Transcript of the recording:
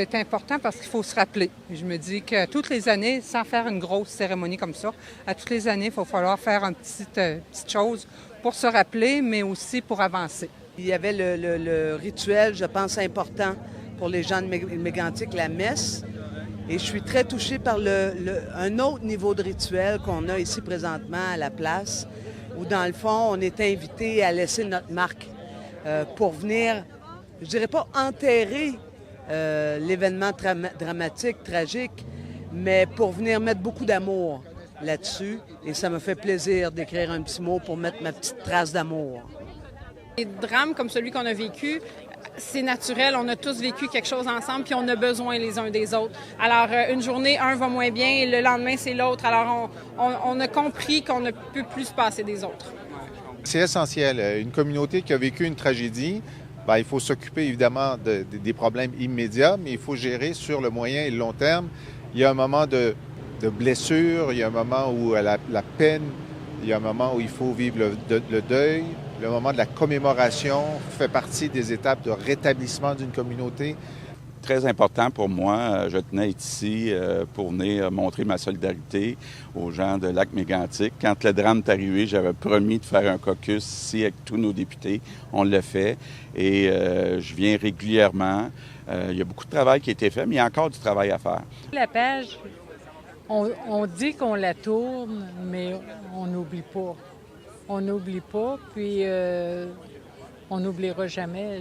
c'est important parce qu'il faut se rappeler. Je me dis que toutes les années, sans faire une grosse cérémonie comme ça, à toutes les années, il va falloir faire une petite chose pour se rappeler, mais aussi pour avancer. Il y avait le rituel, je pense, important pour les gens de Mégantic, la messe. Et je suis très touchée par un autre niveau de rituel qu'on a ici présentement à la place, où dans le fond, on est invité à laisser notre marque pour venir, je dirais pas enterrer l'événement dramatique, tragique, mais pour venir mettre beaucoup d'amour là-dessus. Et ça me fait plaisir d'écrire un petit mot pour mettre ma petite trace d'amour. Des drames comme celui qu'on a vécu, c'est naturel, on a tous vécu quelque chose ensemble, puis on a besoin les uns des autres. Alors, une journée, un va moins bien, et le lendemain, c'est l'autre. Alors, on a compris qu'on ne peut plus se passer des autres. C'est essentiel. Une communauté qui a vécu une tragédie, bien, il faut s'occuper évidemment des problèmes immédiats, mais il faut gérer sur le moyen et le long terme. Il y a un moment de blessure, il y a un moment où la peine, il y a un moment où il faut vivre le deuil. Le moment de la commémoration fait partie des étapes de rétablissement d'une communauté. Très important pour moi. Je tenais à être ici pour venir montrer ma solidarité aux gens de Lac-Mégantic. Quand le drame est arrivé, j'avais promis de faire un caucus ici avec tous nos députés. On l'a fait et je viens régulièrement. Il y a beaucoup de travail qui a été fait, mais il y a encore du travail à faire. La page, on dit qu'on la tourne, mais on n'oublie pas. On n'oublie pas, puis on n'oubliera jamais.